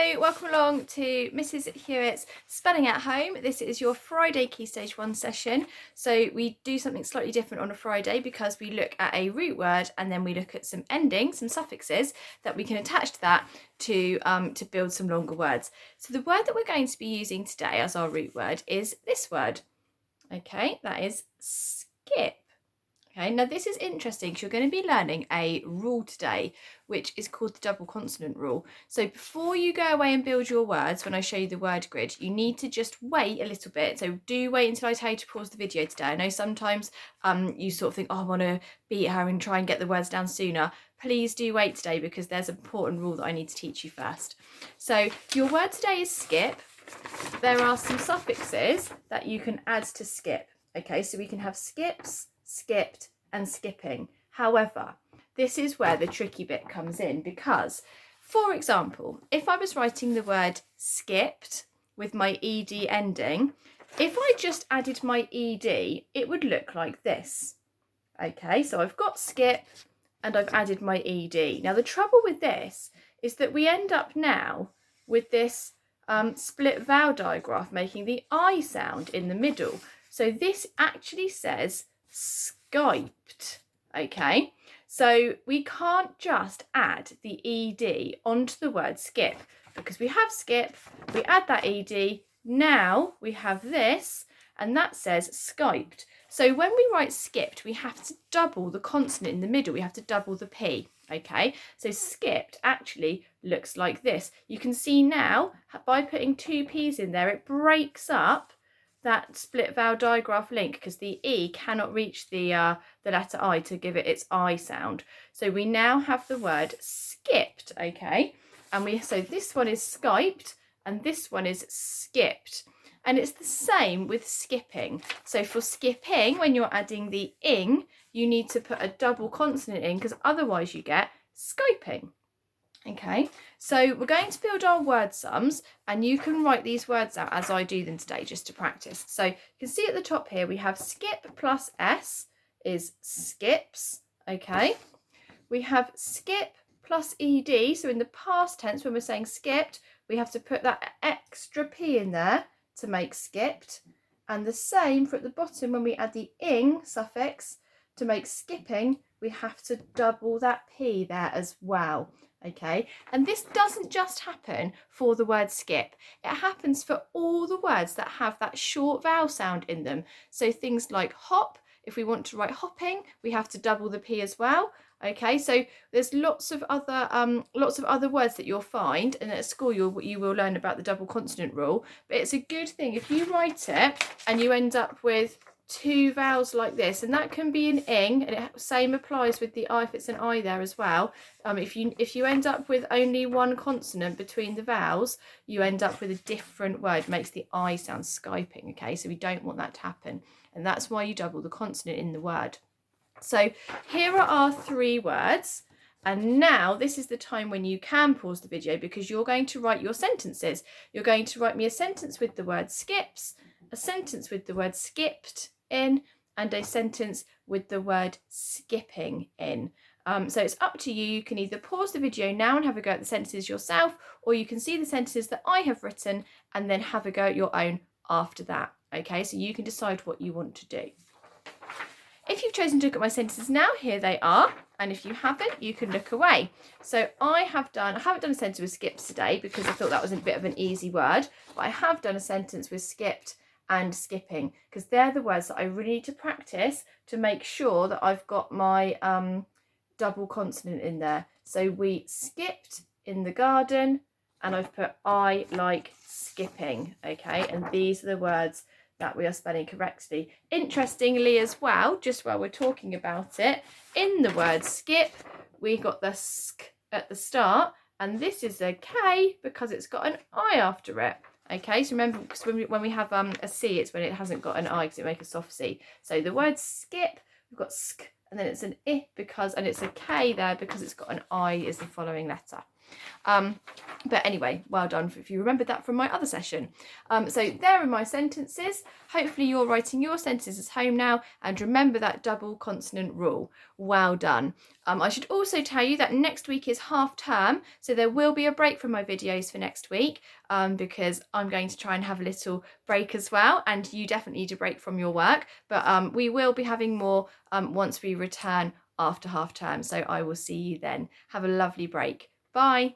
Hello, welcome along to Mrs. Hewitt's Spelling at Home. This is your Friday Key Stage 1 session. So we do something slightly different on a Friday because we look at a root word and then we look at some endings, some suffixes that we can attach to that to build some longer words. So the word that we're going to be using today as our root word is this word. Okay, that is skip. Okay, now this is interesting because you're going to be learning a rule today, which is called the double consonant rule. So before you go away and build your words, when I show you the word grid, you need to just wait a little bit. So do wait until I tell you to pause the video today. I know sometimes you sort of think, oh, I want to beat her and try and get the words down sooner. Please do wait today because there's an important rule that I need to teach you first. So your word today is skip. There are some suffixes that you can add to skip. Okay, so we can have skips, skipped and skipping. However, this is where the tricky bit comes in because, for example, if I was writing the word skipped with my ed ending, if I just added my ed, it would look like this. Okay, so I've got skip and I've added my ed. Now the trouble with this is that we end up now with this split vowel digraph making the I sound in the middle. So this actually says Skyped. Okay, so we can't just add the ed onto the word skip because we have skip, we add that ed, now we have this, and that says Skyped. So when we write skipped, we have to double the consonant in the middle, we have to double the P. Okay, so skipped actually looks like this. You can see now by putting two P's in there, it breaks up that split vowel digraph link because the E cannot reach the letter I to give it its I sound. So we now have the word skipped, okay? And so this one is Skyped and this one is skipped. And it's the same with skipping. So for skipping, when you're adding the ing, you need to put a double consonant in because otherwise you get Skyping. Okay, so we're going to build our word sums and you can write these words out as I do them today just to practice. So you can see at the top here we have skip plus S is skips, okay. We have skip plus ED, so in the past tense when we're saying skipped, we have to put that extra P in there to make skipped. And the same for at the bottom when we add the ing suffix to make skipping, we have to double that P there as well. Okay, and this doesn't just happen for the word skip. It happens for all the words that have that short vowel sound in them. So things like hop, if we want to write hopping, we have to double the P as well. Okay, so there's lots of other words that you'll find, and at school you will learn about the double consonant rule. But it's a good thing if you write it and you end up with two vowels like this, and that can be an ing, and it same applies with the I if it's an I there as well. If you end up with only one consonant between the vowels, you end up with a different word, makes the I sound Skyping. Okay, so we don't want that to happen, and that's why you double the consonant in the word. So here are our three words, and now this is the time when you can pause the video because you're going to write your sentences. You're going to write me a sentence with the word skips, a sentence with the word skipped in, and a sentence with the word skipping in. So it's up to you. You can either pause the video now and have a go at the sentences yourself, or you can see the sentences that I have written and then have a go at your own after that. Okay, so you can decide what you want to do. If you've chosen to look at my sentences now, here they are. And if you haven't, you can look away. So I haven't done a sentence with skips today because I thought that was a bit of an easy word, but I have done a sentence with skipped and skipping because they're the words that I really need to practice to make sure that I've got my double consonant in there. So we skipped in the garden and I've put I like skipping, okay, and these are the words that we are spelling correctly. Interestingly as well, just while we're talking about it, in the word skip we got the sk at the start, and this is a K because it's got an I after it. Okay, so remember, because when we have a C, it's when it hasn't got an I because it makes a soft C. So the word skip, we've got sk, and then it's an I and it's a K there because it's got an I is the following letter. But anyway, well done if you remembered that from my other session. So there are my sentences. Hopefully you're writing your sentences at home now, and remember that double consonant rule. Well done. I should also tell you that next week is half term, so there will be a break from my videos for next week, because I'm going to try and have a little break as well, and you definitely need a break from your work, but we will be having more once we return after half term, so I will see you then. Have a lovely break. Bye.